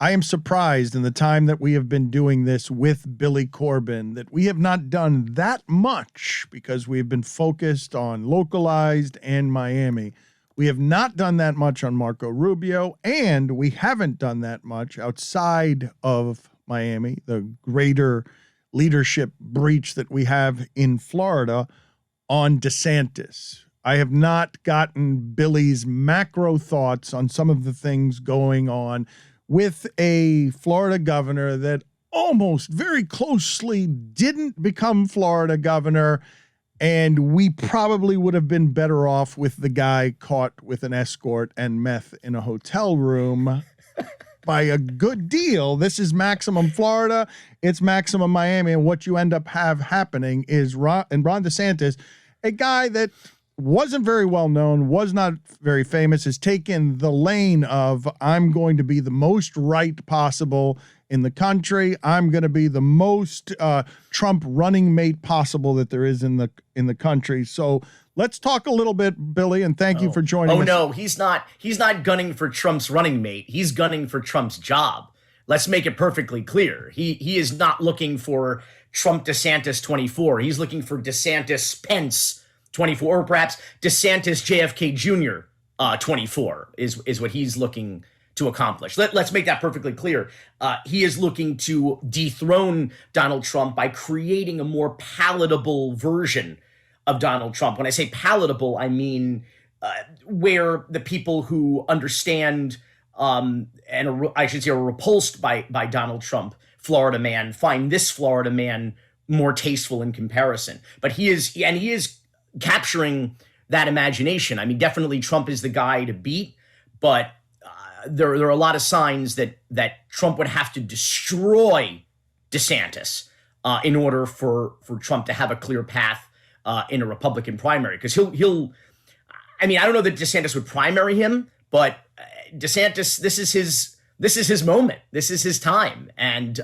I am surprised in the time that we have been doing this with Billy Corbern that we have not done that much because we've been focused on localized and Miami. We have not done that much on Marco Rubio, and we haven't done that much outside of Miami, the greater leadership breach that we have in Florida on DeSantis. I have not gotten Billy's macro thoughts on some of the things going on with a Florida governor that almost very closely didn't become Florida governor, and we probably would have been better off with the guy caught with an escort and meth in a hotel room by a good deal. This is maximum Florida, it's maximum Miami, and what you end up happening is Ron DeSantis, a guy that wasn't very well known, was not very famous, has taken the lane of I'm going to be the most right possible in the country. I'm going to be the most Trump running mate possible that there is in the country. So let's talk a little bit, Billy, and thank you for joining us. Oh no, he's not gunning for Trump's running mate. He's gunning for Trump's job. Let's make it perfectly clear. He is not looking for Trump DeSantis 24. He's looking for DeSantis Pence 24, or perhaps DeSantis JFK Jr. 24 is what he's looking to accomplish. Let's make that perfectly clear. He is looking to dethrone Donald Trump by creating a more palatable version of Donald Trump. When I say palatable, I mean where the people who understand I should say are repulsed by Donald Trump, Florida man, find this Florida man more tasteful in comparison. But he is capturing that imagination. I mean, definitely Trump is the guy to beat, but there are a lot of signs that Trump would have to destroy DeSantis in order for Trump to have a clear path in a Republican primary. Because he'll I mean, I don't know that DeSantis would primary him, but DeSantis, this is his moment. This is his time. And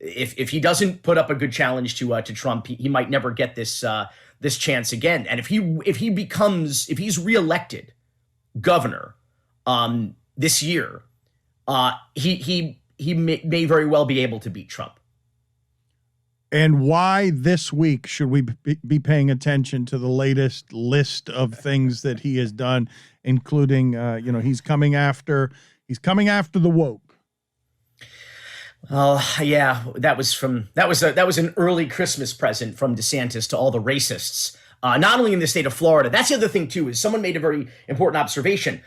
if he doesn't put up a good challenge to Trump, he might never get this chance again. And if he's reelected governor this year, he may very well be able to beat Trump. And why this week should we be paying attention to the latest list of things that he has done, including he's coming after the woke. Yeah, that was an early Christmas present from DeSantis to all the racists, not only in the state of Florida. That's the other thing too, is someone made a very important observation.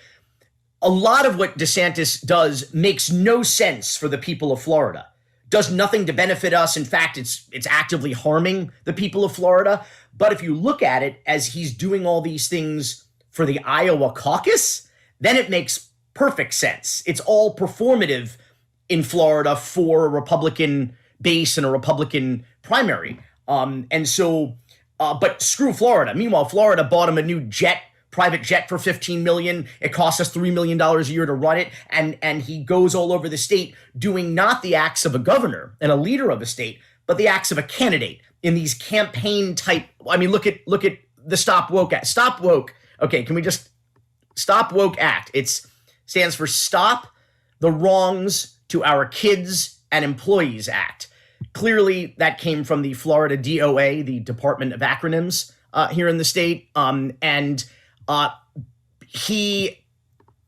A lot of what DeSantis does makes no sense for the people of Florida. Does nothing to benefit us. In fact, it's actively harming the people of Florida. But if you look at it as he's doing all these things for the Iowa caucus, then it makes perfect sense. It's all performative in Florida for a Republican base and a Republican primary. But screw Florida. Meanwhile, Florida bought him a new private jet for $15 million. It costs us $3 million a year to run it. And he goes all over the state doing not the acts of a governor and a leader of a state, but the acts of a candidate in these campaign type. I mean, look at the Stop Woke Act. Stop Woke. Okay, can we just Stop Woke Act? It stands for Stop the Wrongs to Our Kids and Employees Act. Clearly, that came from the Florida DOA, the Department of Acronyms here in the state. He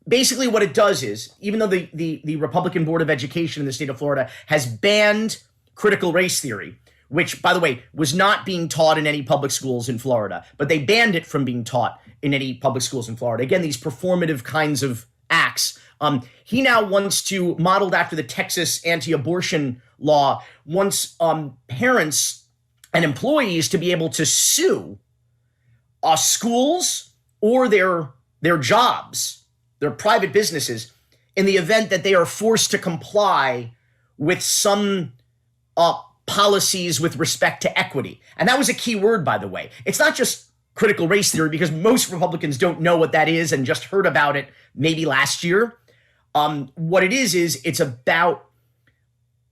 basically, what it does is, even though the Republican Board of Education in the state of Florida has banned critical race theory, which, by the way, was not being taught in any public schools in Florida, but they banned it from being taught in any public schools in Florida. Again, these performative kinds of acts. He now wants to, modeled after the Texas anti-abortion law, wants parents and employees to be able to sue schools or their jobs, their private businesses, in the event that they are forced to comply with some policies with respect to equity. And that was a key word, by the way. It's not just critical race theory, because most Republicans don't know what that is and just heard about it maybe last year. What it is it's about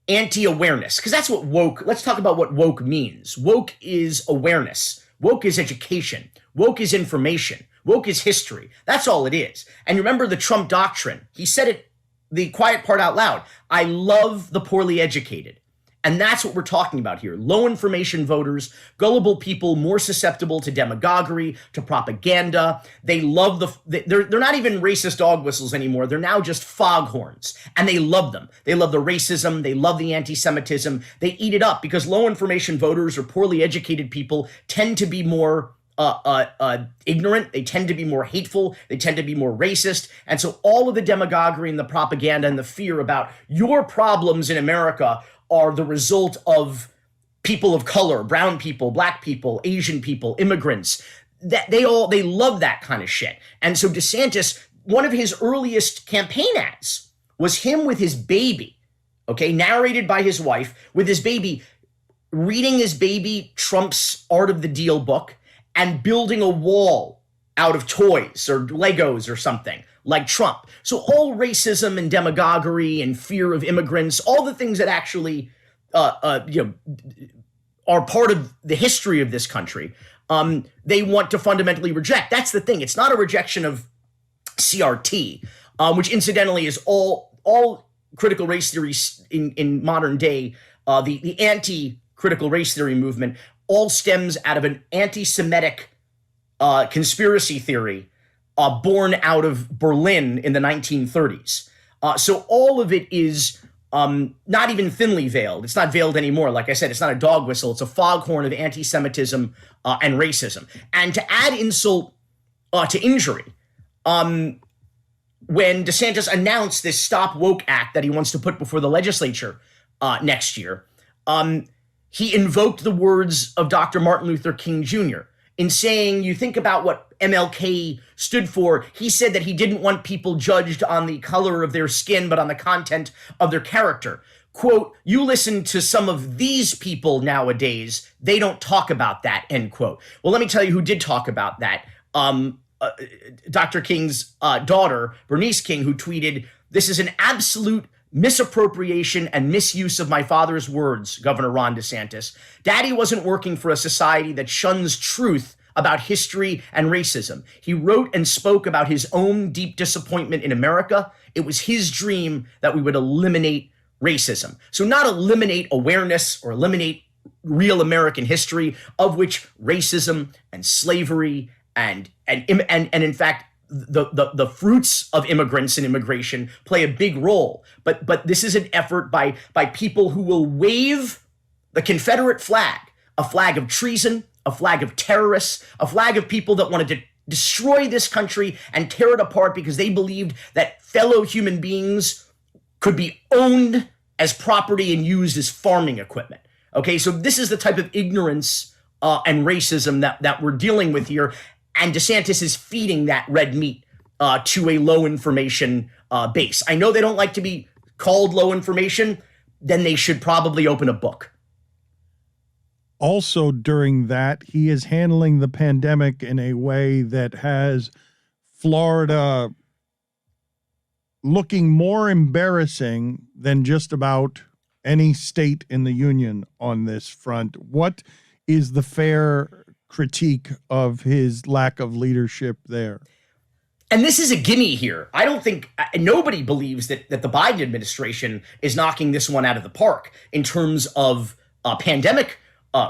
anti-awareness, because that's what woke, let's talk about what woke means. Woke is awareness. Woke is education. Woke is information. Woke is history. That's all it is. And remember the Trump doctrine. He said it the quiet part out loud. I love the poorly educated. And that's what we're talking about here. Low information voters, gullible people, more susceptible to demagoguery, to propaganda. They love they're not even racist dog whistles anymore. They're now just foghorns. And they love them. They love the racism. They love the anti-Semitism. They eat it up because low information voters or poorly educated people tend to be more ignorant. They tend to be more hateful. They tend to be more racist. And so all of the demagoguery and the propaganda and the fear about your problems in America are the result of people of color, brown people, black people, Asian people, immigrants. That they love that kind of shit. And so DeSantis, one of his earliest campaign ads was him with his baby, okay, narrated by his wife, with his baby, reading his baby Trump's Art of the Deal book and building a wall out of toys or Legos or something like Trump. So all racism and demagoguery and fear of immigrants, all the things that actually are part of the history of this country, they want to fundamentally reject. That's the thing. It's not a rejection of CRT, which incidentally is all critical race theories in modern day. The anti-critical race theory movement all stems out of an anti-Semitic conspiracy theory born out of Berlin in the 1930s. So all of it is not even thinly veiled. It's not veiled anymore. Like I said, it's not a dog whistle. It's a foghorn of anti-Semitism and racism. And to add insult to injury, when DeSantis announced this Stop Woke Act that he wants to put before the legislature next year, he invoked the words of Dr. Martin Luther King Jr. in saying, you think about what MLK stood for, he said that he didn't want people judged on the color of their skin, but on the content of their character. Quote, you listen to some of these people nowadays, they don't talk about that, end quote. Well, let me tell you who did talk about that. Dr. King's daughter, Bernice King, who tweeted, this is an absolute misappropriation and misuse of my father's words, Governor Ron DeSantis. Daddy wasn't working for a society that shuns truth about history and racism. He wrote and spoke about his own deep disappointment in America. It was his dream that we would eliminate racism. So not eliminate awareness or eliminate real American history, of which racism and slavery and in fact, the fruits of immigrants and immigration play a big role. But this is an effort by people who will wave the Confederate flag, a flag of treason, a flag of terrorists, a flag of people that wanted to destroy this country and tear it apart because they believed that fellow human beings could be owned as property and used as farming equipment. Okay, so this is the type of ignorance and racism that we're dealing with here. And DeSantis is feeding that red meat to a low information base. I know they don't like to be called low information. Then they should probably open a book. Also, during that, he is handling the pandemic in a way that has Florida looking more embarrassing than just about any state in the union on this front. What is the fair critique of his lack of leadership there? And this is a gimme here. I don't think nobody believes that the Biden administration is knocking this one out of the park in terms of pandemic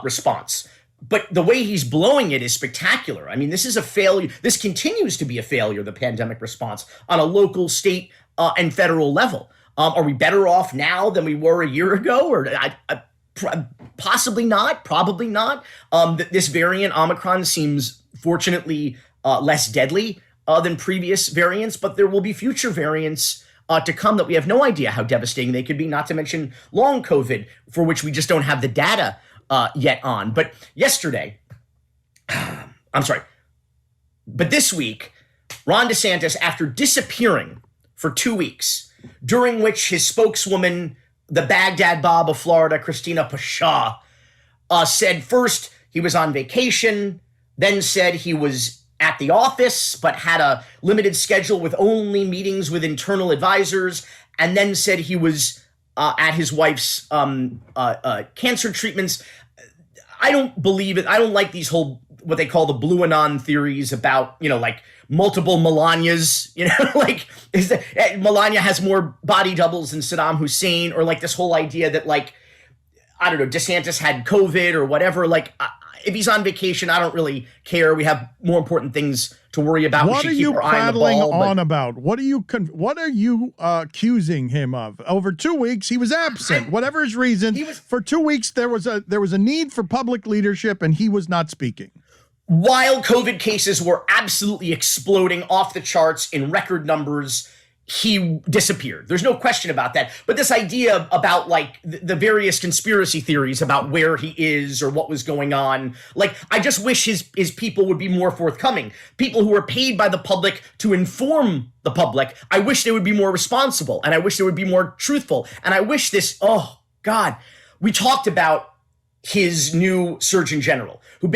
response. But the way he's blowing it is spectacular. I mean, this is a failure. This continues to be a failure, the pandemic response on a local, state, and federal level. Are we better off now than we were a year ago? Or possibly not, probably not. This variant, Omicron, seems fortunately less deadly than previous variants, but there will be future variants to come that we have no idea how devastating they could be, not to mention long COVID, for which we just don't have the data yet on. But yesterday, but this week, Ron DeSantis, after disappearing for 2 weeks, during which his spokeswoman, the Baghdad Bob of Florida, Christina Pasha, said first he was on vacation, then said he was at the office, but had a limited schedule with only meetings with internal advisors, and then said he was at his wife's cancer treatments. I don't believe it. I don't like these whole what they call the blue anon theories about, like multiple Melanias, like is that Melania has more body doubles than Saddam Hussein, or like this whole idea that like, I don't know, DeSantis had COVID or whatever. Like if he's on vacation, I don't really care. We have more important things to worry about. What are you prattling on about? What are you accusing him of? Over 2 weeks, he was absent. Whatever his reason, for 2 weeks there was a need for public leadership, and he was not speaking. While COVID cases were absolutely exploding off the charts in record numbers, he disappeared. There's no question about that. But this idea about like the various conspiracy theories about where he is or what was going on, like I just wish his people would be more forthcoming. People who are paid by the public to inform the public, I wish they would be more responsible, and I wish they would be more truthful. And I wish this, oh God, we talked about his new Surgeon General, who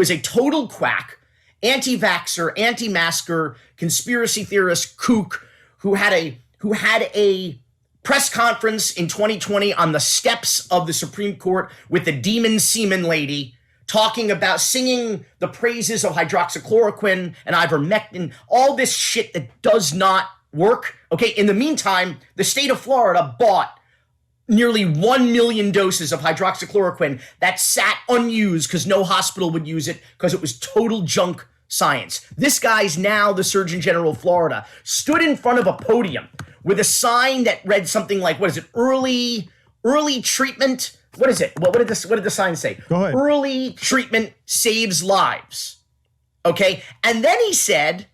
is a total quack, anti-vaxxer, anti-masker, conspiracy theorist kook, who had a press conference in 2020 on the steps of the Supreme Court with the demon Semen lady, talking about singing the praises of hydroxychloroquine and ivermectin, all this shit that does not work. Okay, in the meantime, the state of Florida bought nearly 1 million doses of hydroxychloroquine that sat unused because no hospital would use it because it was total junk science. This guy's now the Surgeon General of Florida, stood in front of a podium with a sign that read something like, what is it? Early treatment. What is it? What did the sign say? Go ahead. Early treatment saves lives. Okay. And then he said,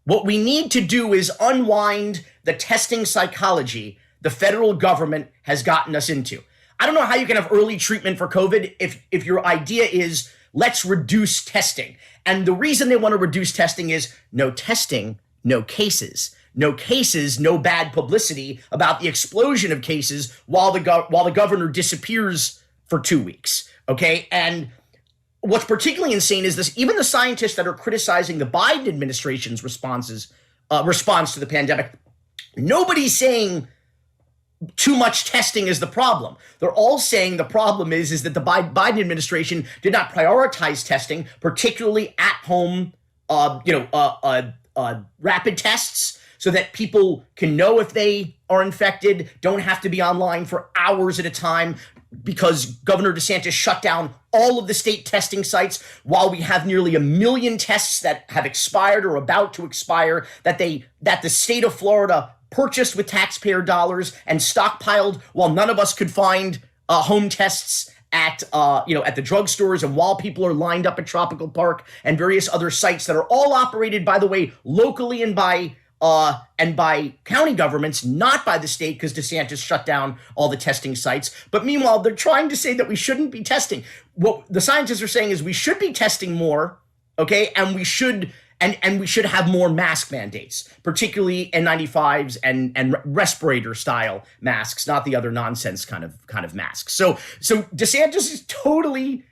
what we need to do is unwind the testing psychology the federal government has gotten us into. I don't know how you can have early treatment for COVID if your idea is let's reduce testing. And the reason they want to reduce testing is no testing, no cases. No cases, no bad publicity about the explosion of cases while the governor disappears for 2 weeks. Okay? And what's particularly insane is this: even the scientists that are criticizing the Biden administration's response to the pandemic, nobody's saying too much testing is the problem. They're all saying the problem is that the Biden administration did not prioritize testing, particularly at home, rapid tests, so that people can know if they are infected, don't have to be online for hours at a time, because Governor DeSantis shut down all of the state testing sites while we have nearly 1 million tests that have expired or about to expire, that the state of Florida purchased with taxpayer dollars and stockpiled while none of us could find home tests at the drugstores, and while people are lined up at Tropical Park and various other sites that are all operated, by the way, locally and by county governments, not by the state, because DeSantis shut down all the testing sites. But meanwhile, they're trying to say that we shouldn't be testing. What the scientists are saying is we should be testing more, okay, and we should have more mask mandates, particularly N95s and respirator style masks, not the other nonsense kind of masks. So DeSantis is totally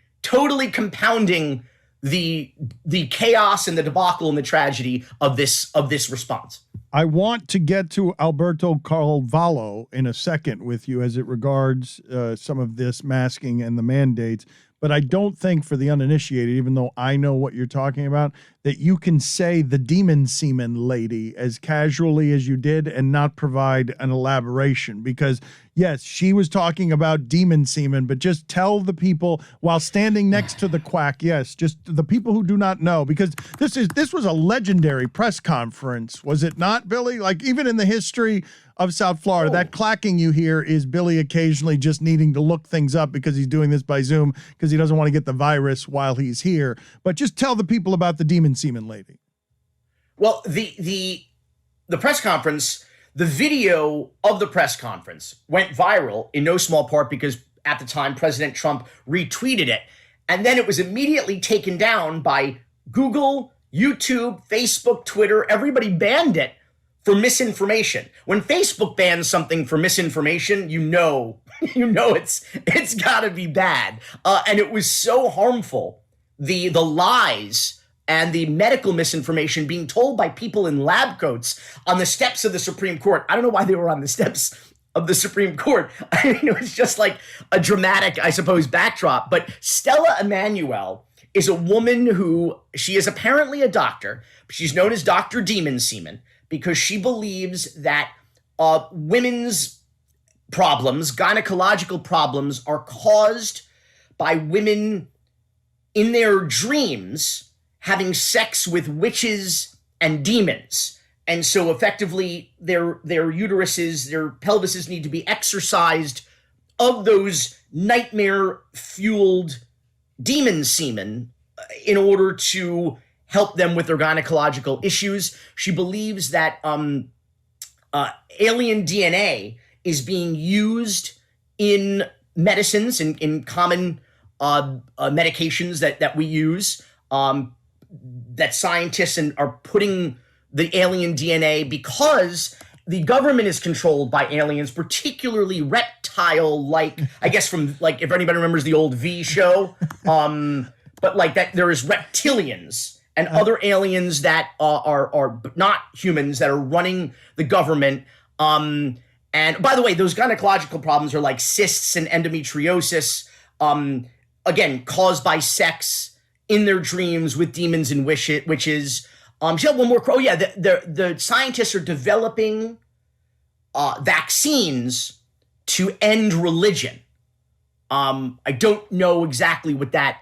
compounding the chaos and the debacle and the tragedy of this response. I want to get to Alberto Carvalho in a second with you as it regards some of this masking and the mandates. But I don't think, for the uninitiated, even though I know what you're talking about, that you can say the demon Semen lady as casually as you did and not provide an elaboration. Because, yes, she was talking about demon semen, but just tell the people while standing next to the quack, yes, just the people who do not know. Because this was a legendary press conference, was it not, Billy? Like, even in the history of South Florida, that clacking you hear is Billy occasionally just needing to look things up because he's doing this by Zoom because he doesn't want to get the virus while he's here. But just tell the people about the demon semen lady. Well, the press conference, the video of the press conference went viral in no small part because at the time President Trump retweeted it. And then it was immediately taken down by Google, YouTube, Facebook, Twitter. Everybody banned it for misinformation. When Facebook bans something for misinformation, you know it's got to be bad. And it was so harmful, the lies and the medical misinformation being told by people in lab coats on the steps of the Supreme Court. I don't know why they were on the steps of the Supreme Court. I mean, it was just like a dramatic, I suppose, backdrop. But Stella Emanuel is a woman who, she is apparently a doctor, but she's known as Dr. Demon Semen because she believes that women's problems, gynecological problems, are caused by women in their dreams having sex with witches and demons. And so effectively their uteruses, their pelvises need to be exorcised of those nightmare-fueled demon semen in order to help them with their gynecological issues. She believes that alien DNA is being used in medicines, in common medications that we use, that scientists are putting the alien DNA because the government is controlled by aliens, particularly reptile-like, I guess from, like, if anybody remembers the old V show, but like that, there is reptilians and other aliens that are not humans that are running the government. And by the way, those gynecological problems are like cysts and endometriosis, again, caused by sex in their dreams with demons and witches. She had one more. Oh yeah, the scientists are developing vaccines to end religion. I don't know exactly what that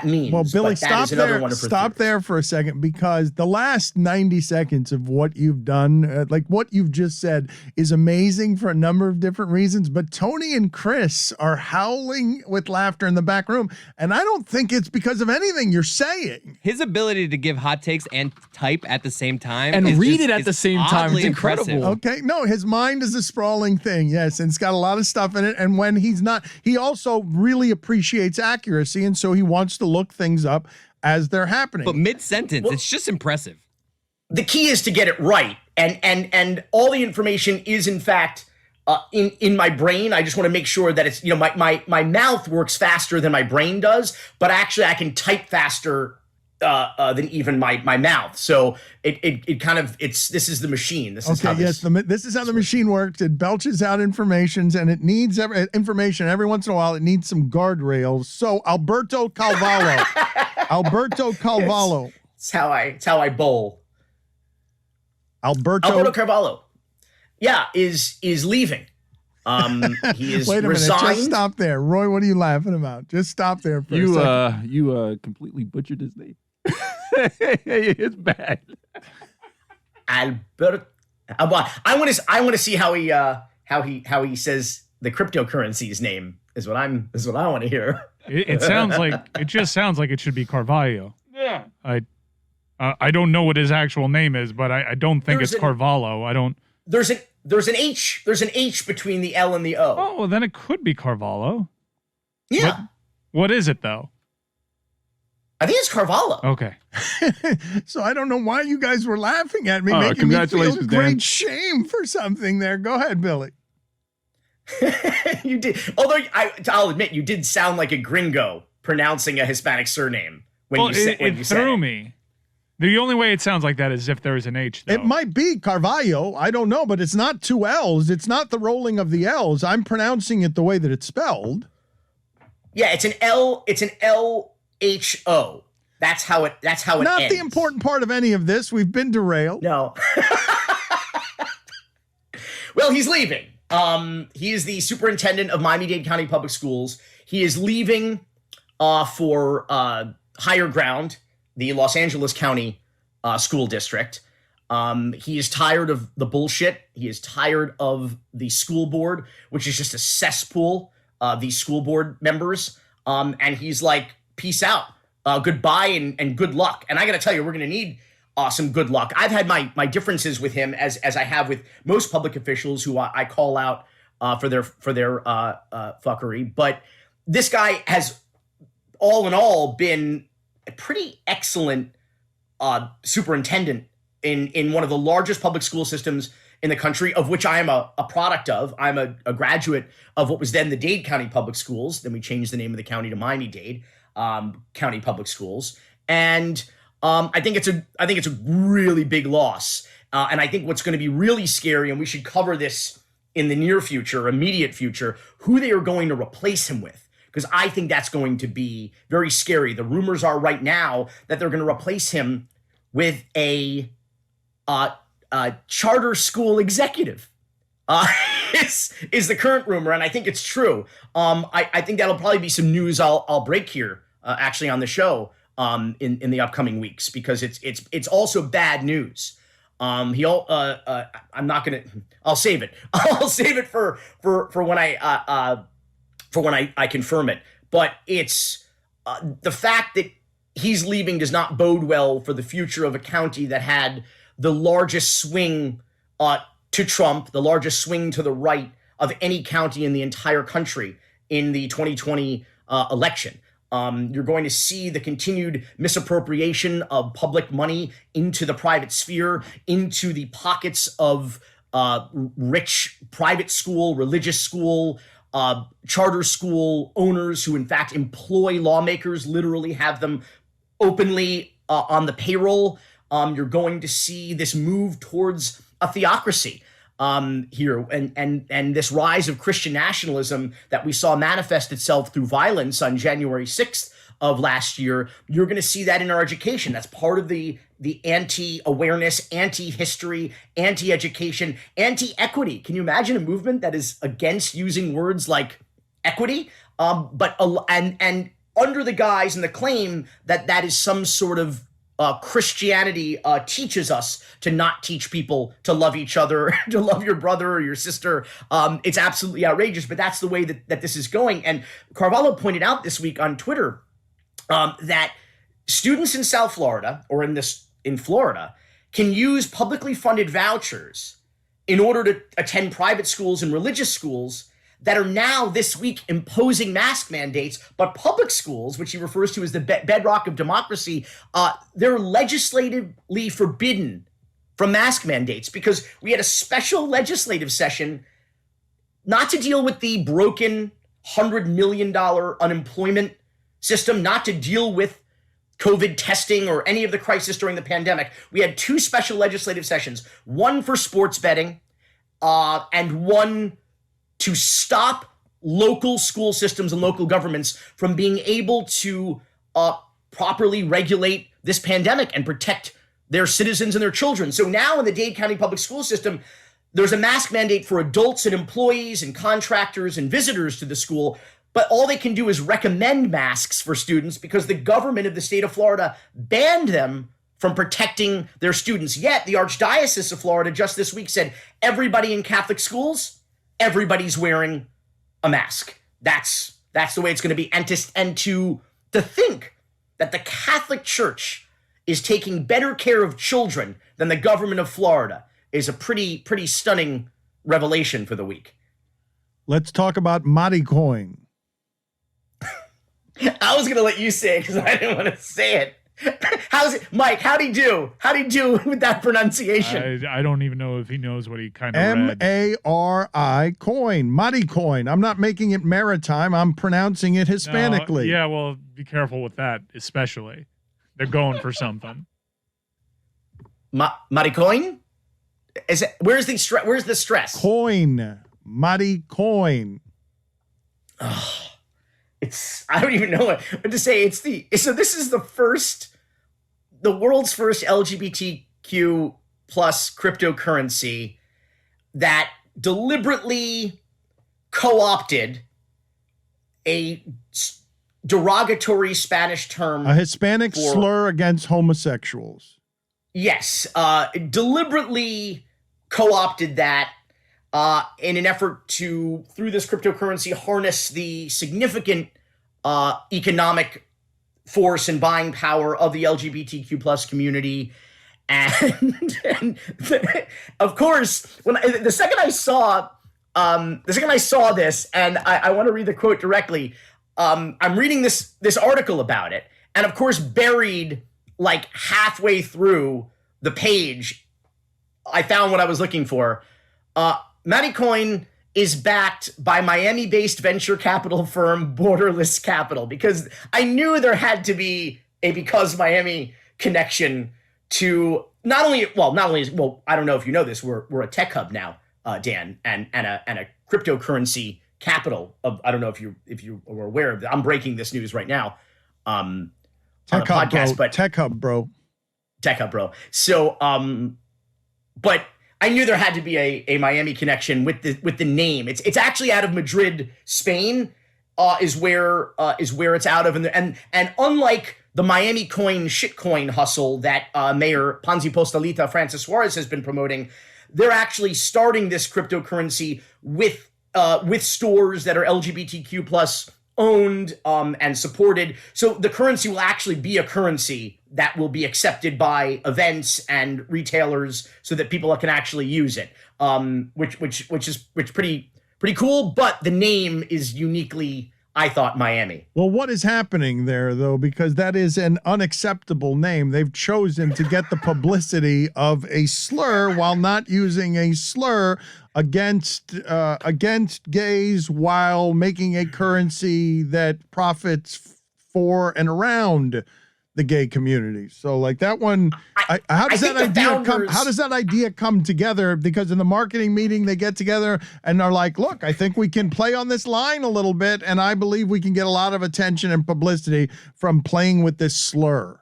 means. Well, Billy, but that is another one of her stop there for a second, because the last 90 seconds of what you've done, like what you've just said, is amazing for a number of different reasons. But Tony and Chris are howling with laughter in the back room, and I don't think it's because of anything you're saying. His ability to give hot takes and type at the same time and read it at the same time, it's incredible. Okay, no, his mind is a sprawling thing, yes, and it's got a lot of stuff in it. And when he's not, he also really appreciates accuracy, and so he wants to look things up as they're happening. But mid-sentence, it's just impressive. The key is to get it right, and all the information is in fact in my brain. I just want to make sure that it's, my mouth works faster than my brain does, but actually I can type faster than even my mouth. So it kind of, this is the machine. This is how this is how the machine works. It belches out information, and it needs information every once in a while. It needs some guardrails. So Alberto Calvallo, It's how I bowl. Alberto Carvalho, yeah, is leaving. He is Wait a resigned. minute, just stop there, Roy. What are you laughing about? Just stop there for a second. You completely butchered his name. It's bad. Alberto. I want to see how he says the cryptocurrency's name is what I want to hear. It just sounds like it should be Carvalho. Yeah. I don't know what his actual name is, but I don't think it's Carvalho. I don't. There's an H. There's an H between the L and the O. Oh, well, then it could be Carvalho. Yeah. What is it though? I think it's Carvalho. Okay. So I don't know why you guys were laughing at me, making congratulations, me feel great Dan. shame for something there. Go ahead, Billy. You did. Although I'll admit, you did sound like a gringo pronouncing a Hispanic surname when you said it threw me. The only way it sounds like that is if there is an H, though. It might be Carvalho. I don't know, but it's not two L's. It's not the rolling of the L's. I'm pronouncing it the way that it's spelled. Yeah, it's an L. It's an LHO. That's how it. Not ends. the important part of any of this. We've been derailed. No. Well, he's leaving. He is the superintendent of Miami-Dade County Public Schools. He is leaving for Higher Ground, the Los Angeles County School District. He is tired of the bullshit. He is tired of the school board, which is just a cesspool of these school board members. And he's like, peace out. Goodbye and good luck. And I got to tell you, we're going to need some good luck. I've had my differences with him as I have with most public officials who I call out for their fuckery. But this guy has, all in all, been a pretty excellent superintendent in one of the largest public school systems in the country, of which I am a product of. I'm a graduate of what was then the Dade County Public Schools. Then we changed the name of the county to Miami-Dade County Public Schools. And I think it's a really big loss. And I think what's going to be really scary, and we should cover this in the near future, immediate future, who they are going to replace him with. because I think that's going to be very scary. The rumors are right now that they're going to replace him with a charter school executive. Is the current rumor, and I think it's true. I think that'll probably be some news I'll break here actually on the show in the upcoming weeks, because it's also bad news. I'm not gonna. I'll save it. I'll save it for when I confirm it. But it's the fact that he's leaving does not bode well for the future of a county that had the largest swing to Trump, the largest swing to the right of any county in the entire country in the 2020 election. You're going to see the continued misappropriation of public money into the private sphere, into the pockets of rich private school, religious school, charter school owners who in fact employ lawmakers, literally have them openly on the payroll. You're going to see this move towards a theocracy here, and this rise of Christian nationalism that we saw manifest itself through violence on January 6th of last year. You're going to see that in our education. That's part of the anti-awareness, anti-history, anti-education, anti-equity. Can you imagine a movement that is against using words like equity, but under the guise and the claim that that is some sort of Christianity teaches us to not teach people to love each other, to love your brother or your sister. It's absolutely outrageous, but that's the way that this is going. And Carvalho pointed out this week on Twitter that students in South Florida, or in Florida, can use publicly funded vouchers in order to attend private schools and religious schools that are now this week imposing mask mandates, but public schools, which he refers to as the bedrock of democracy, they're legislatively forbidden from mask mandates, because we had a special legislative session not to deal with the broken $100 million unemployment system, not to deal with COVID testing or any of the crisis during the pandemic. We had two special legislative sessions, one for sports betting and one to stop local school systems and local governments from being able to properly regulate this pandemic and protect their citizens and their children. So now in the Dade County Public School System, there's a mask mandate for adults and employees and contractors and visitors to the school, but all they can do is recommend masks for students because the government of the state of Florida banned them from protecting their students. Yet the Archdiocese of Florida just this week said everybody in Catholic schools, everybody's wearing a mask. That's the way it's going to be. And to think that the Catholic Church is taking better care of children than the government of Florida is a pretty stunning revelation for the week. Let's talk about Madi Coin. I was going to let you say it because I didn't want to say it. How's it, Mike? How'd he do? How'd he do with that pronunciation? I don't even know if he knows what he kind of read. Mari coin, Madi coin. I'm not making it maritime. I'm pronouncing it Hispanically. No, yeah, well, be careful with that, especially. They're going for something. Maricoin? Is it? Where's the stress? Coin, Madi coin. Oh, I don't even know what to say. So this is the world's first LGBTQ plus cryptocurrency that deliberately co-opted a derogatory Spanish term, a Hispanic slur against homosexuals. Yes, deliberately co-opted that in an effort to, through this cryptocurrency, harness the significant economic force and buying power of the LGBTQ plus community. And of course, the second I saw this, and I want to read the quote directly. I'm reading this article about it, and of course, buried like halfway through the page, I found what I was looking for. Madicoin is backed by Miami-based venture capital firm Borderless Capital, because I knew there had to be a Because Miami connection to not only, I don't know if you know this, we're a tech hub now, Dan, and a cryptocurrency capital of, I don't know if you are aware of that. I'm breaking this news right now on Tech the Hub, podcast, bro. but Tech Hub, bro. Tech Hub, bro. So, but I knew there had to be a Miami connection with the name. It's actually out of Madrid, Spain, is where it's out of, and unlike the Miami coin shitcoin hustle that Mayor Ponzi Postalita Francis Suarez has been promoting, they're actually starting this cryptocurrency with stores that are LGBTQ plus owned and supported. So the currency will actually be a currency that will be accepted by events and retailers, so that people can actually use it. Which is pretty cool. But the name is uniquely, I thought, Miami. Well, what is happening there, though? Because that is an unacceptable name. They've chosen to get the publicity of a slur while not using a slur against gays, while making a currency that profits for and around the gay community. So, like that one, how does that idea come together? Because in the marketing meeting, they get together and are like, "Look, I think we can play on this line a little bit, and I believe we can get a lot of attention and publicity from playing with this slur."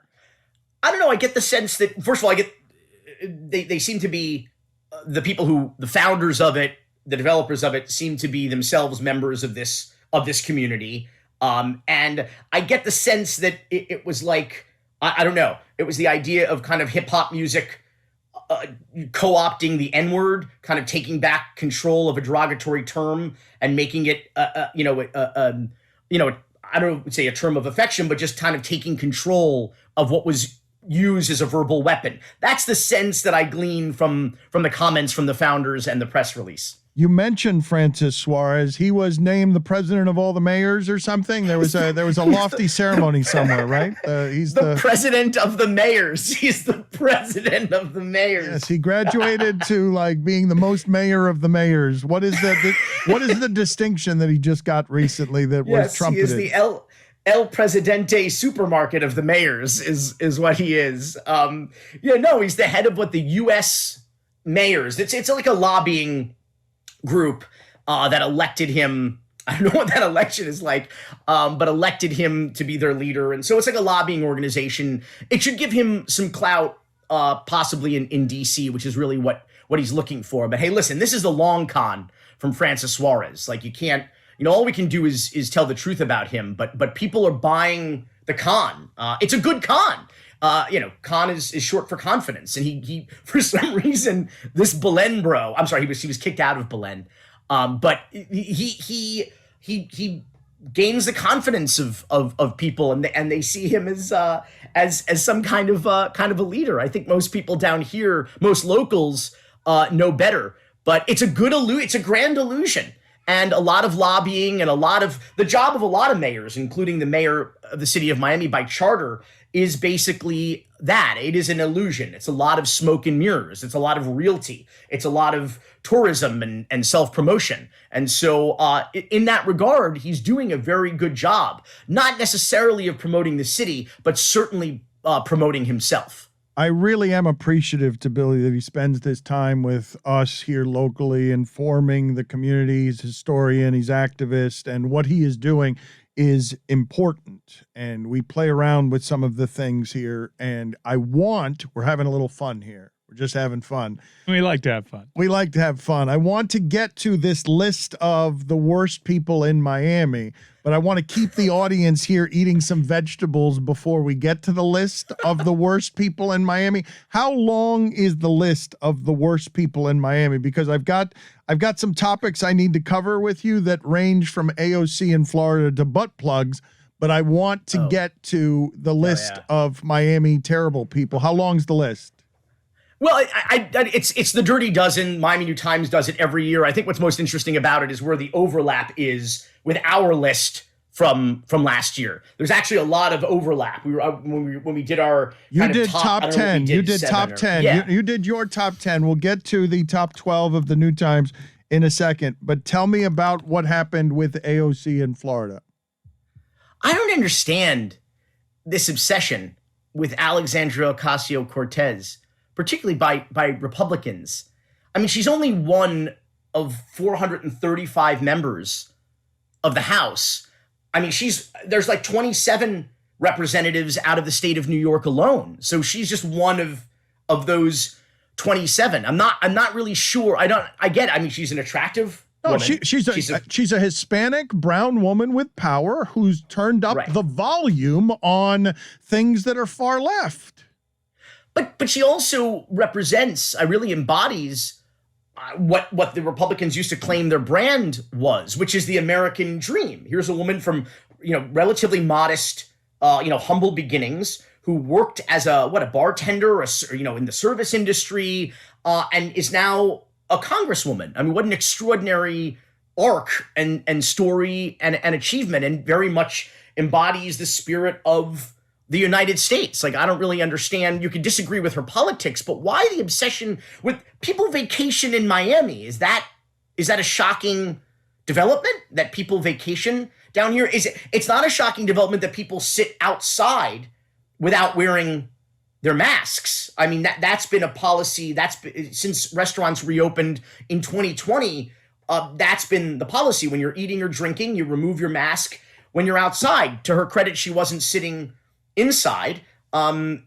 I don't know. I get the sense that, first of all, they seem to be the people the founders of it, the developers of it, seem to be themselves members of this community. And I get the sense that it was like, I don't know, it was the idea of kind of hip hop music co-opting the N-word, kind of taking back control of a derogatory term and making it, I don't say a term of affection, but just kind of taking control of what was used as a verbal weapon. That's the sense that I glean from the comments from the founders and the press release. You mentioned Francis Suarez. He was named the president of all the mayors or something. There was a lofty ceremony somewhere, right? He's the president of the mayors. He's the president of the mayors. Yes, he graduated to like being the most mayor of the mayors. What is the distinction that he just got recently that was trumpeted? He is the El Presidente supermarket of the mayors is what he is. He's the head of what the U.S. mayors. It's like a lobbying group that elected him. I don't know what that election is like, but elected him to be their leader. And so it's like a lobbying organization. It should give him some clout, possibly in D.C., which is really what he's looking for. But hey, listen, this is the long con from Francis Suarez. Like, you can't, all we can do is tell the truth about him, but people are buying the con. It's a good con. Con is short for confidence, and he for some reason, this Belen bro, I'm sorry, he was kicked out of Belen, but he gains the confidence of people, and they see him as some kind of a leader. I think most people down here, most locals, know better, but it's a grand illusion. And a lot of lobbying and a lot of the job of a lot of mayors, including the mayor of the city of Miami by charter, is basically that. It is an illusion. It's a lot of smoke and mirrors. It's a lot of realty. It's a lot of tourism and self-promotion. And so in that regard, he's doing a very good job, not necessarily of promoting the city, but certainly promoting himself. I really am appreciative to Billy that he spends this time with us here locally, informing the community. He's a historian, he's activist, and what he is doing is important. And we play around with some of the things here, and we're having a little fun here. We're just having fun. We like to have fun. We like to have fun. I want to get to this list of the worst people in Miami, but I want to keep the audience here eating some vegetables before we get to the list of the worst people in Miami. How long is the list of the worst people in Miami? Because I've got some topics I need to cover with you that range from AOC in Florida to butt plugs, but I want to get to the list of Miami terrible people. How long's the list? Well, it's the Dirty Dozen. Miami New Times does it every year. I think what's most interesting about it is where the overlap is with our list from last year. There's actually a lot of overlap. We were when we did our top 10. You did top 10. Yeah. You did your top 10. We'll get to the top 12 of the New Times in a second. But tell me about what happened with AOC in Florida. I don't understand this obsession with Alexandria Ocasio-Cortez, particularly by Republicans. I mean, she's only one of 435 members of the House. I mean, there's like 27 representatives out of the state of New York alone. So she's just one of those 27. I'm not really sure. I get it. I mean, she's an attractive woman. She's a Hispanic brown woman with power who's turned up Right. the volume on things that are far left. But she also really embodies what the Republicans used to claim their brand was, which is the American dream. Here's a woman from, relatively modest, humble beginnings who worked as a bartender, in the service industry, and is now a congresswoman. I mean, what an extraordinary arc and story and achievement, and very much embodies the spirit of the United States. Like, I don't really understand. You could disagree with her politics, but why the obsession with people vacation in Miami? Is that a shocking development that people vacation down here? It's not a shocking development that people sit outside without wearing their masks. I mean, that's been a policy since restaurants reopened in 2020. That's been the policy. When you're eating or drinking, you remove your mask when you're outside. To her credit, she wasn't sitting inside. And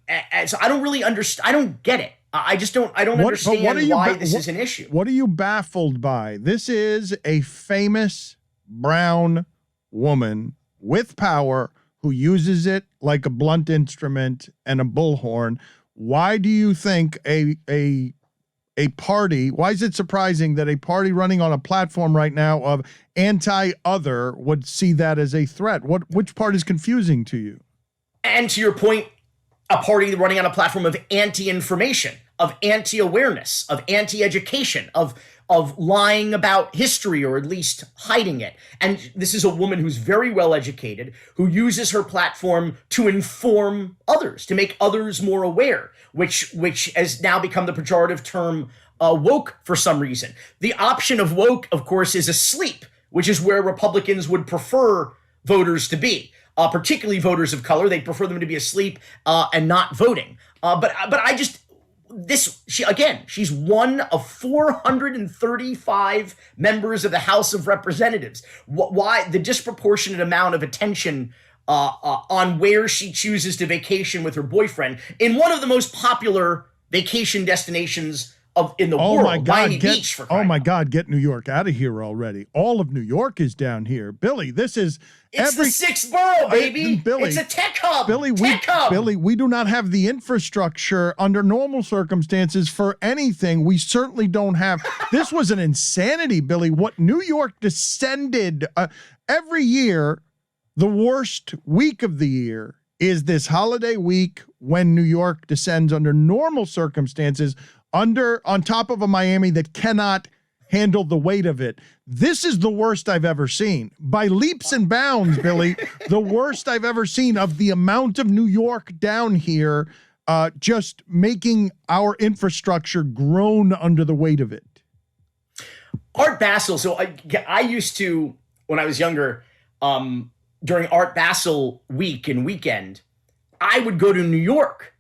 so I don't really understand. I don't get it. I don't understand why this is an issue. What are you baffled by? This is a famous brown woman with power who uses it like a blunt instrument and a bullhorn. Why do you think a party, why is it surprising that a party running on a platform right now of anti-other would see that as a threat? Which part is confusing to you? And to your point, a party running on a platform of anti-information, of anti-awareness, of anti-education, of lying about history, or at least hiding it. And this is a woman who's very well educated, who uses her platform to inform others, to make others more aware, which has now become the pejorative term woke for some reason. The option of woke, of course, is asleep, which is where Republicans would prefer voters to be. Particularly voters of color. They prefer them to be asleep and not voting. But she's one of 435 members of the House of Representatives. Why the disproportionate amount of attention on where she chooses to vacation with her boyfriend in one of the most popular vacation destinations in the world, Miami Beach. Oh my God, get New York out of here already. All of New York is down here. Billy, this is the sixth borough, baby. Billy, it's a tech hub. Billy, we do not have the infrastructure under normal circumstances for anything. We certainly don't have. This was an insanity, Billy. What New York descended every year, the worst week of the year is this holiday week when New York descends under normal circumstances on top of a Miami that cannot handle the weight of it. This is the worst I've ever seen. By leaps and bounds, Billy, the worst I've ever seen of the amount of New York down here, just making our infrastructure groan under the weight of it. Art Basel. So I used to, when I was younger, during Art Basel week and weekend, I would go to New York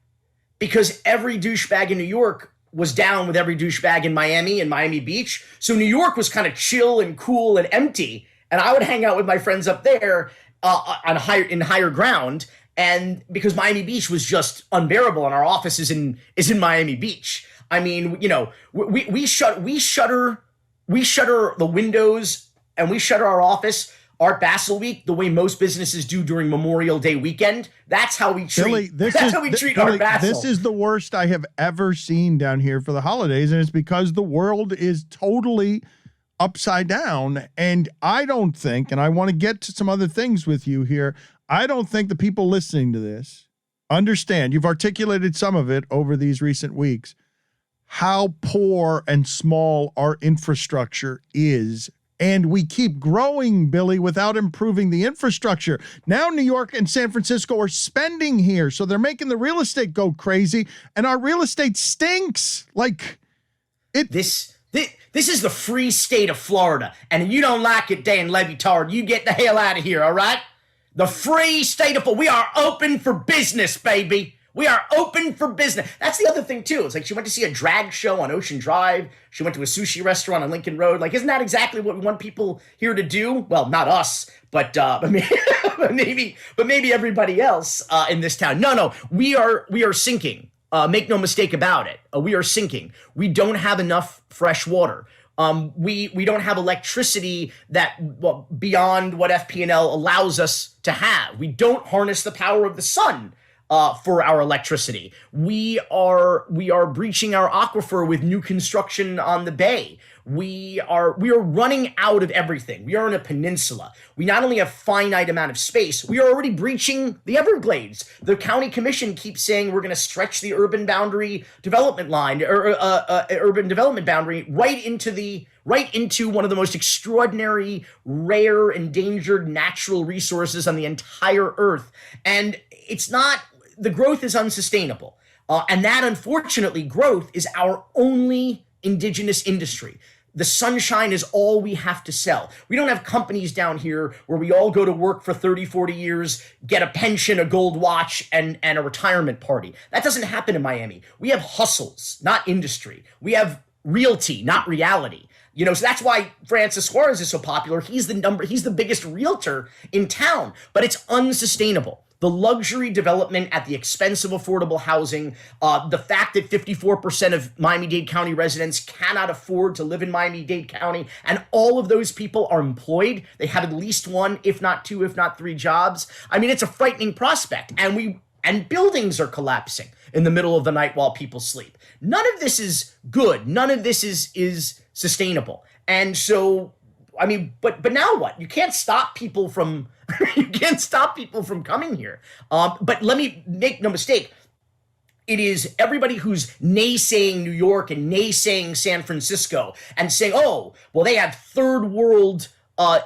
because every douchebag in New York was down with every douchebag in Miami and Miami Beach. So New York was kind of chill and cool and empty. And I would hang out with my friends up there in higher ground. And because Miami Beach was just unbearable, and our office is in Miami Beach. I mean, we shutter the windows and we shutter our office Art Basel week the way most businesses do during Memorial Day weekend. That's how we treat. Billy, treat Art Basel. This is the worst I have ever seen down here for the holidays, and it's because the world is totally upside down. And I don't think, and I want to get to some other things with you here, I don't think the people listening to this understand. You've articulated some of it over these recent weeks, how poor and small our infrastructure is. And we keep growing, Billy, without improving the infrastructure. Now New York and San Francisco are spending here, so they're making the real estate go crazy, and our real estate stinks. Like it. This is the free state of Florida, and if you don't like it, Dan LeBatard, you get the hell out of here, all right? The free state of Florida. We are open for business, baby. We are open for business. That's the other thing, too. It's like she went to see a drag show on Ocean Drive. She went to a sushi restaurant on Lincoln Road. Like, isn't that exactly what we want people here to do? Well, not us, but maybe everybody else in this town. No, we are sinking. Make no mistake about it. We are sinking. We don't have enough fresh water. We don't have electricity beyond what FP&L allows us to have. We don't harness the power of the sun for our electricity. We are breaching our aquifer with new construction on the bay. We are running out of everything. We are in a peninsula. We not only have finite amount of space, we are already breaching the Everglades. The county commission keeps saying we're going to stretch the urban boundary development line or urban development boundary right into one of the most extraordinary, rare, endangered natural resources on the entire earth. And the growth is unsustainable. And that, unfortunately, growth is our only indigenous industry. The sunshine is all we have to sell. We don't have companies down here where we all go to work for 30, 40 years, get a pension, a gold watch, and a retirement party. That doesn't happen in Miami. We have hustles, not industry. We have realty, not reality. So that's why Francis Suarez is so popular. He's the biggest realtor in town, but it's unsustainable. The luxury development at the expense of affordable housing, the fact that 54% of Miami-Dade County residents cannot afford to live in Miami-Dade County, and all of those people are employed. They have at least one, if not two, if not three jobs. I mean, it's a frightening prospect, and buildings are collapsing in the middle of the night while people sleep. None of this is good. None of this is sustainable. And so, I mean, but now what? You can't stop people from coming here. But let me make no mistake. It is everybody who's naysaying New York and naysaying San Francisco and saying, oh, well, they have third world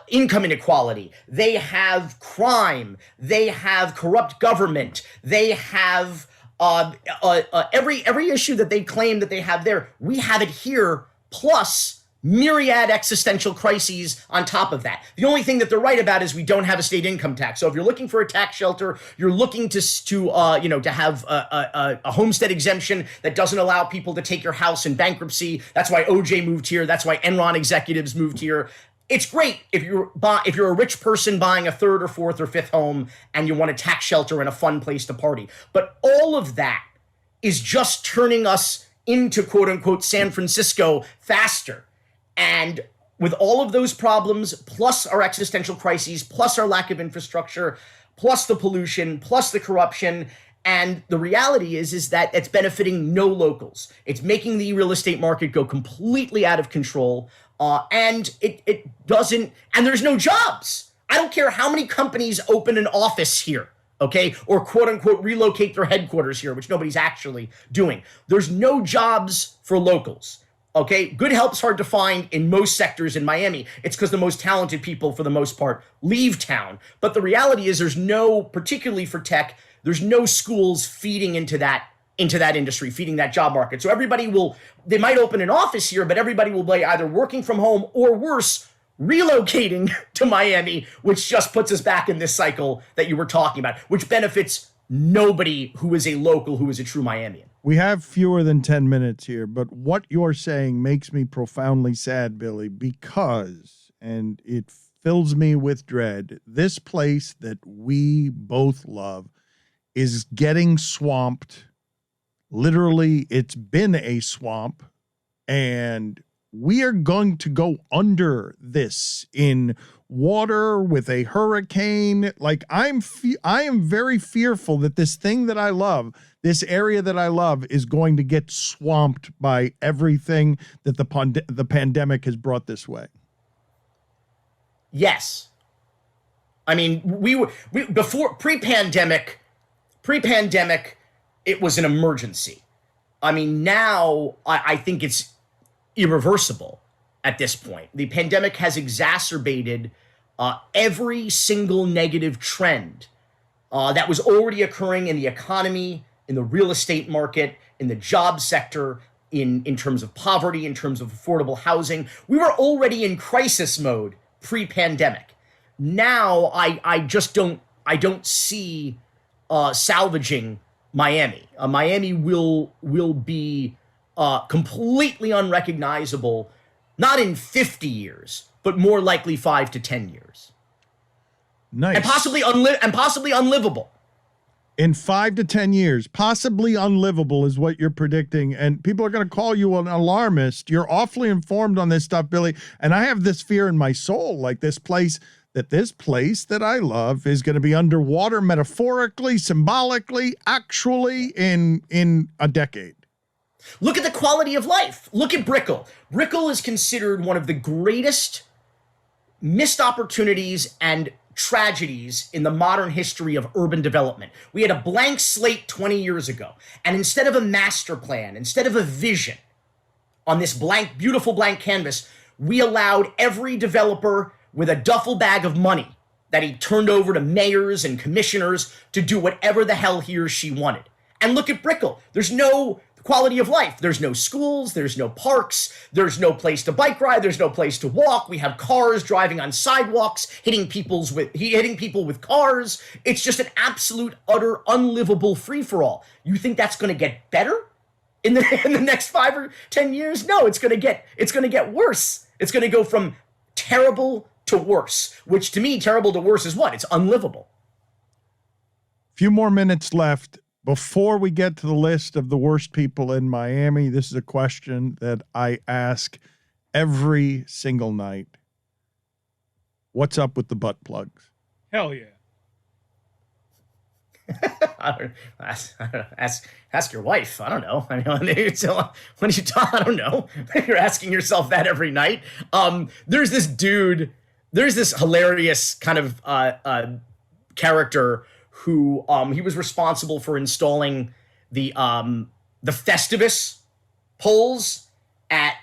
income inequality. They have crime. They have corrupt government. They have every issue that they claim that they have there. We have it here, plus myriad existential crises on top of that. The only thing that they're right about is we don't have a state income tax. So if you're looking for a tax shelter, you're looking to have a homestead exemption that doesn't allow people to take your house in bankruptcy. That's why OJ moved here. That's why Enron executives moved here. It's great if you're a rich person buying a third or fourth or fifth home and you want a tax shelter and a fun place to party. But all of that is just turning us into quote unquote San Francisco faster. And with all of those problems, plus our existential crises, plus our lack of infrastructure, plus the pollution, plus the corruption, and the reality is that it's benefiting no locals. It's making the real estate market go completely out of control, and it doesn't. And there's no jobs. I don't care how many companies open an office here, okay, or quote unquote relocate their headquarters here, which nobody's actually doing. There's no jobs for locals. Okay, good help's hard to find in most sectors in Miami. It's because the most talented people, for the most part, leave town. But the reality is there's no, particularly for tech, there's no schools feeding into that industry, feeding that job market. So they might open an office here, but everybody will be either working from home or worse, relocating to Miami, which just puts us back in this cycle that you were talking about, which benefits nobody who is a local, who is a true Miamian. We have fewer than 10 minutes here, but what you're saying makes me profoundly sad, Billy, because, and it fills me with dread, this place that we both love is getting swamped. Literally, it's been a swamp, and we are going to go under this in water with a hurricane. Like I am very fearful that this thing that I love, this area that I love, is going to get swamped by everything that the pandemic has brought this way. Yes. I mean, we before pre-pandemic, it was an emergency. I mean, now I think it's irreversible at this point. The pandemic has exacerbated every single negative trend that was already occurring in the economy, in the real estate market, in the job sector, in terms of poverty, in terms of affordable housing. We were already in crisis mode pre-pandemic. Now I don't see salvaging Miami. Miami will be completely unrecognizable, not in 50 years, but more likely 5 to 10 years. Nice. And possibly unlivable. In 5 to 10 years, possibly unlivable is what you're predicting. And people are going to call you an alarmist. You're awfully informed on this stuff, Billy. And I have this fear in my soul, like this place that I love is going to be underwater metaphorically, symbolically, actually in a decade. Look at the quality of life. Look at Brickell. Brickell is considered one of the greatest missed opportunities and tragedies in the modern history of urban development. We had a blank slate 20 years ago, and instead of a master plan, instead of a vision on this beautiful blank canvas, we allowed every developer with a duffel bag of money that he turned over to mayors and commissioners to do whatever the hell he or she wanted. And look at Brickell. There's no quality of life. There's no schools. There's no parks. There's no place to bike ride. There's no place to walk. We have cars driving on sidewalks, hitting people with cars. It's just an absolute, utter, unlivable free-for-all. You think that's going to get better in the next 5 or 10 years? No, it's going to get worse. It's going to go from terrible to worse, which to me, terrible to worse is what? It's unlivable. Few more minutes left. Before we get to the list of the worst people in Miami, this is a question that I ask every single night. What's up with the butt plugs? Hell yeah. Ask your wife. I don't know. I mean, when you talk, I don't know. You're asking yourself that every night. There's this dude. There's this hilarious kind of character who he was responsible for installing the Festivus poles at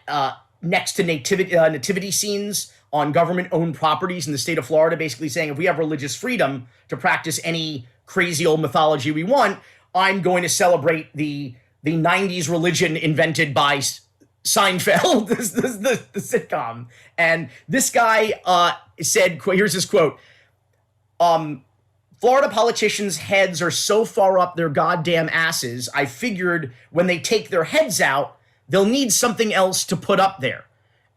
next to nativity scenes on government-owned properties in the state of Florida, basically saying if we have religious freedom to practice any crazy old mythology we want, I'm going to celebrate the 90s religion invented by Seinfeld, the sitcom. And this guy said, here's his quote, Florida politicians' heads are so far up their goddamn asses, I figured when they take their heads out, they'll need something else to put up there.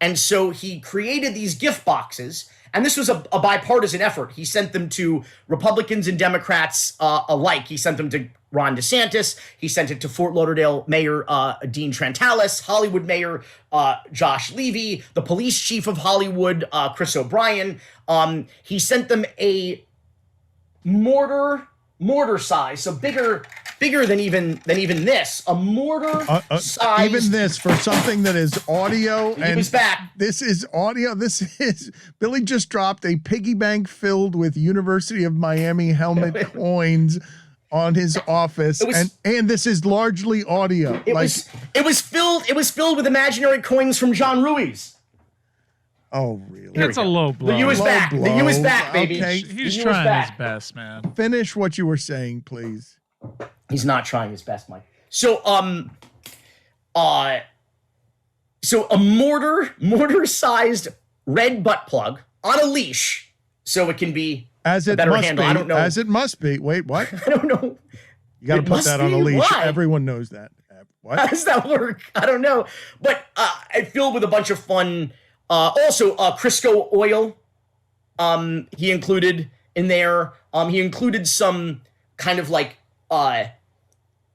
And so he created these gift boxes, and this was a bipartisan effort. He sent them to Republicans and Democrats alike. He sent them to Ron DeSantis. He sent it to Fort Lauderdale Mayor Dean Trantalis, Hollywood Mayor Josh Levy, the police chief of Hollywood, Chris O'Brien. He sent them a mortar size, so bigger than even this, a mortar size. Even this for something that is audio. He was back. This is audio. This is Billy just dropped a piggy bank filled with University of Miami helmet coins on his office, and this is largely audio. It was filled with imaginary coins from John Ruiz. Oh, really? That's a low blow. The U is back. The U is back, baby. Okay. He's trying his best, man. Finish what you were saying, please. He's not trying his best, Mike. So, so a mortar-sized red butt plug on a leash, so it can be as it a better must handle. be. I don't know. As it must be. Wait, what? I don't know. You got to put that on a leash. Why? Everyone knows that. What? How does that work? I don't know. But filled with a bunch of fun. Also, Crisco oil. He included in there. He included some kind of like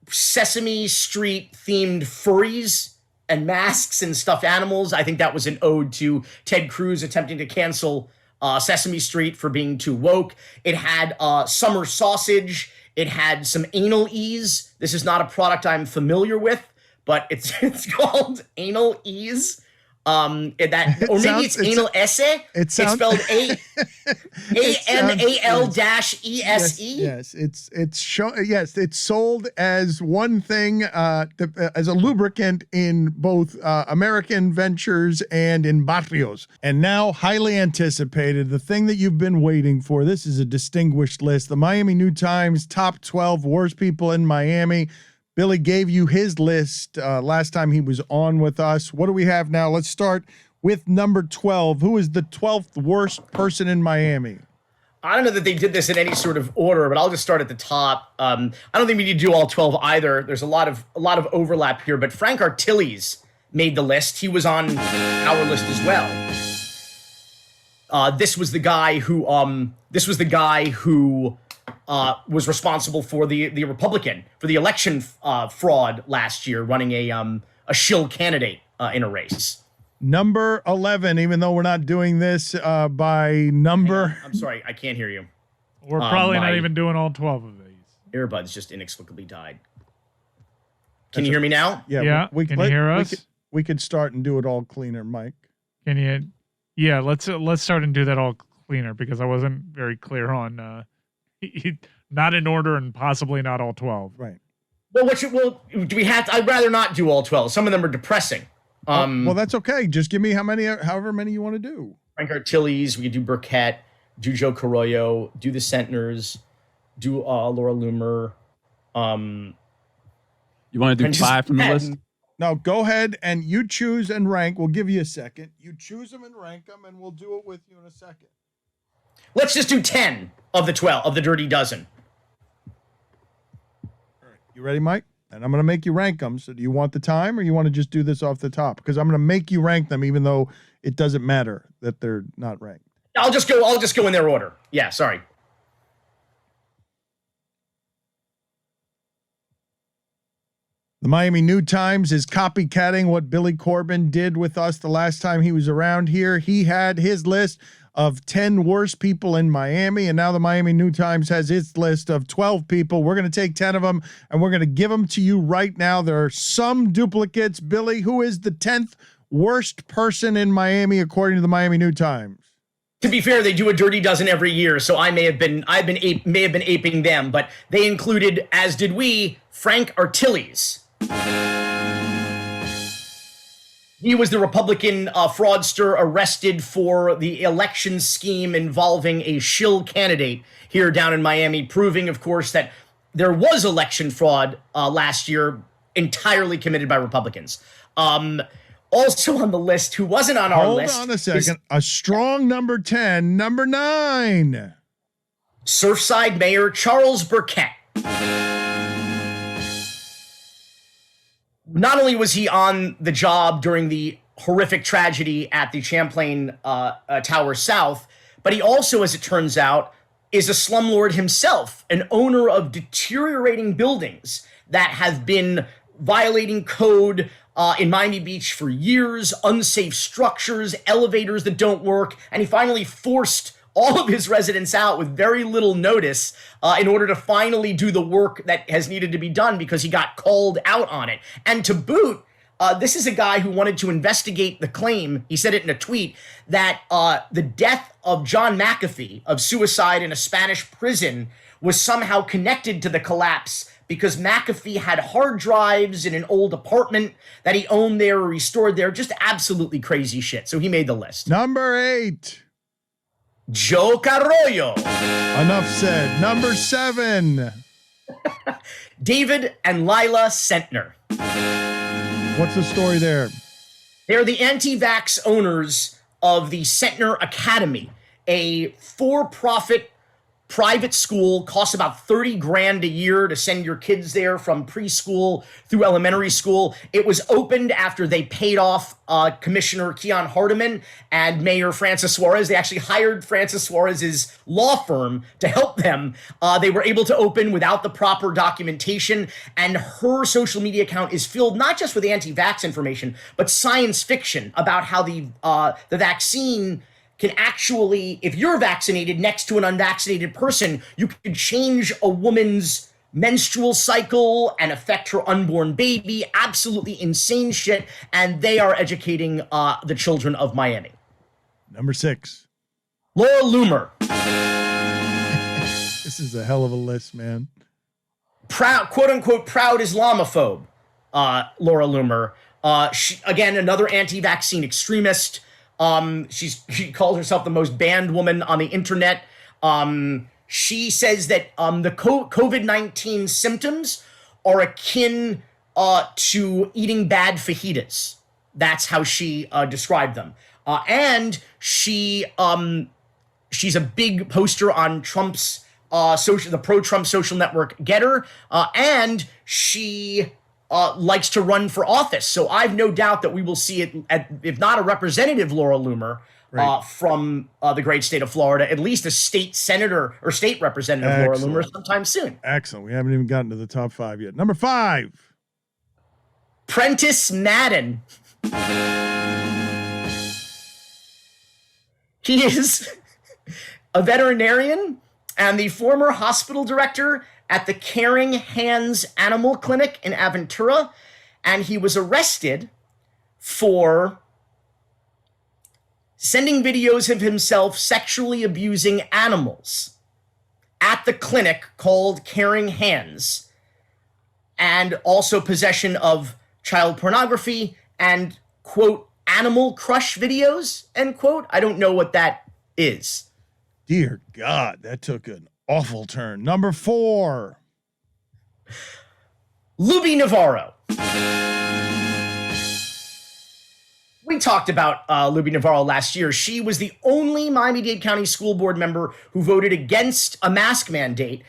Sesame Street themed furries and masks and stuffed animals. I think that was an ode to Ted Cruz attempting to cancel Sesame Street for being too woke. It had summer sausage. It had some anal ease. This is not a product I'm familiar with, but it's called anal ease. Maybe it's anal esse. It's spelled ANAL-ESE. Yes, it's sold as one thing, as a lubricant in both American ventures and in barrios. And now, highly anticipated, the thing that you've been waiting for. This is a distinguished list. The Miami New Times top 12 worst people in Miami. Billy gave you his list last time he was on with us. What do we have now? Let's start with number 12. Who is the 12th worst person in Miami? I don't know that they did this in any sort of order, but I'll just start at the top. I don't think we need to do all 12 either. There's a lot of overlap here, but Frank Artilles made the list. He was on our list as well. This was the guy who was responsible for the Republican for the election fraud last year, running a shill candidate in a race. Number 11, even though we're not doing this by number. I'm sorry, I can't hear you. We're probably not even doing all 12 of these. Earbuds just inexplicably died. Can you hear me now? Yeah. Can you hear us? We could start and do it all cleaner, Mike. Can you? Yeah, let's start and do that all cleaner because I wasn't very clear on not in order and possibly not all 12. Right. Well, do we have to? I'd rather not do all 12. Some of them are depressing. Well, that's okay. Just give me however many you want to do. Frank Artilles, we could do Burkett, do Joe Carollo, do the Centners, do Laura Loomer. You want to do 5 from the list? No, go ahead and you choose and rank. We'll give you a second. You choose them and rank them, and we'll do it with you in a second. Let's just do 10 of the 12 of the Dirty Dozen. All right, you ready, Mike? And I'm going to make you rank them. So do you want the time or you want to just do this off the top? Because I'm going to make you rank them even though it doesn't matter that they're not ranked. I'll just go in their order. Yeah, sorry. The Miami New Times is copycatting what Billy Corbern did with us the last time he was around here. He had his list of 10 worst people in Miami, and now the Miami New Times has its list of 12 people. We're going to take 10 of them, and we're going to give them to you right now. There are some duplicates. Billy, who is the 10th worst person in Miami according to the Miami New Times? To be fair, they do a Dirty Dozen every year, so I may have been aping them, but they included, as did we, Frank Artilles. He was the Republican fraudster arrested for the election scheme involving a shill candidate here down in Miami, proving, of course, that there was election fraud last year entirely committed by Republicans. Also on the list, who wasn't on our list. Hold on a second. A strong number 10, number 9. Surfside Mayor Charles Burkett. Not only was he on the job during the horrific tragedy at the Champlain Tower South, but he also, as it turns out, is a slumlord himself, an owner of deteriorating buildings that have been violating code in Miami Beach for years, unsafe structures, elevators that don't work, and he finally forced all of his residents out with very little notice in order to finally do the work that has needed to be done because he got called out on it. And to boot, this is a guy who wanted to investigate the claim, he said it in a tweet, that the death of John McAfee of suicide in a Spanish prison was somehow connected to the collapse because McAfee had hard drives in an old apartment that he owned there or restored there. Just absolutely crazy shit. So he made the list. Number 8. Joe Carollo. Enough said. Number 7. David and Lila Sentner. What's the story there? They're the anti-vax owners of the Sentner Academy, a for-profit private school. Costs about $30,000 a year to send your kids there from preschool through elementary school. It was opened after they paid off Commissioner Keon Hardeman and Mayor Francis Suarez. They actually hired Francis Suarez's law firm to help them. They were able to open without the proper documentation, and her social media account is filled not just with anti-vax information, but science fiction about how the vaccine can actually, if you're vaccinated next to an unvaccinated person, you can change a woman's menstrual cycle and affect her unborn baby. Absolutely insane shit. And they are educating the children of Miami. Number 6. Laura Loomer. This is a hell of a list, man. Proud, quote unquote, proud Islamophobe, Laura Loomer. She, again, another anti-vaccine extremist. She calls herself the most banned woman on the internet. She says that the COVID-19 symptoms are akin to eating bad fajitas. That's how she described them. And she She's a big poster on Trump's the pro-Trump social network Getter, and she likes to run for office. So I've no doubt that we will see it, if not a representative Laura Loomer from the great state of Florida, at least a state senator or state representative Laura Loomer sometime soon. Excellent. We haven't even gotten to the top 5 yet. Number 5. Prentice Madden. He is a veterinarian and the former hospital director at the Caring Hands Animal Clinic in Aventura, and he was arrested for sending videos of himself sexually abusing animals at the clinic called Caring Hands, and also possession of child pornography and, quote, animal crush videos, end quote. I don't know what that is. Dear God, that took an awful turn. Number 4. Luby Navarro. We talked about Luby Navarro last year. She was the only Miami-Dade County School Board member who voted against a mask mandate.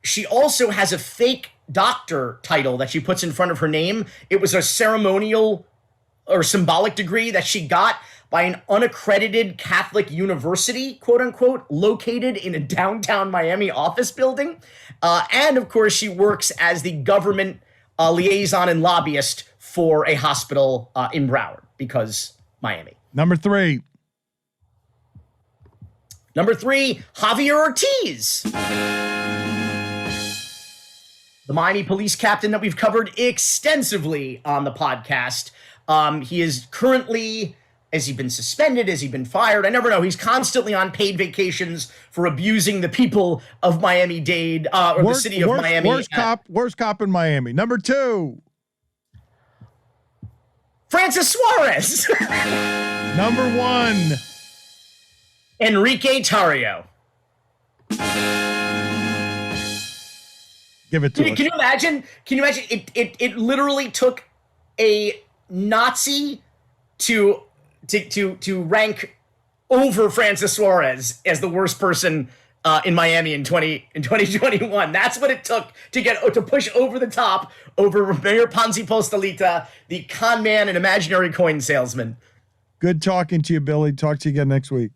She also has a fake doctor title that she puts in front of her name. It was a ceremonial or symbolic degree that she got by an unaccredited Catholic university, quote unquote, located in a downtown Miami office building. And of course, she works as the government liaison and lobbyist for a hospital in Broward, because Miami. Number 3. Number 3, Javier Ortiz. The Miami police captain that we've covered extensively on the podcast. He is currently, has he been suspended? Has he been fired? I never know. He's constantly on paid vacations for abusing the people of Miami-Dade, or the city of Miami. Worst cop in Miami. Number 2. Francis Suarez. Number 1. Enrique Tarrio. Give it to us. Can you imagine? Can you imagine? It literally took a Nazi to rank over Francis Suarez as the worst person in Miami in 2021. That's what it took to push over the top over Mayor Ponzi Postalita, the con man and imaginary coin salesman. Good talking to you, Billy. Talk to you again next week.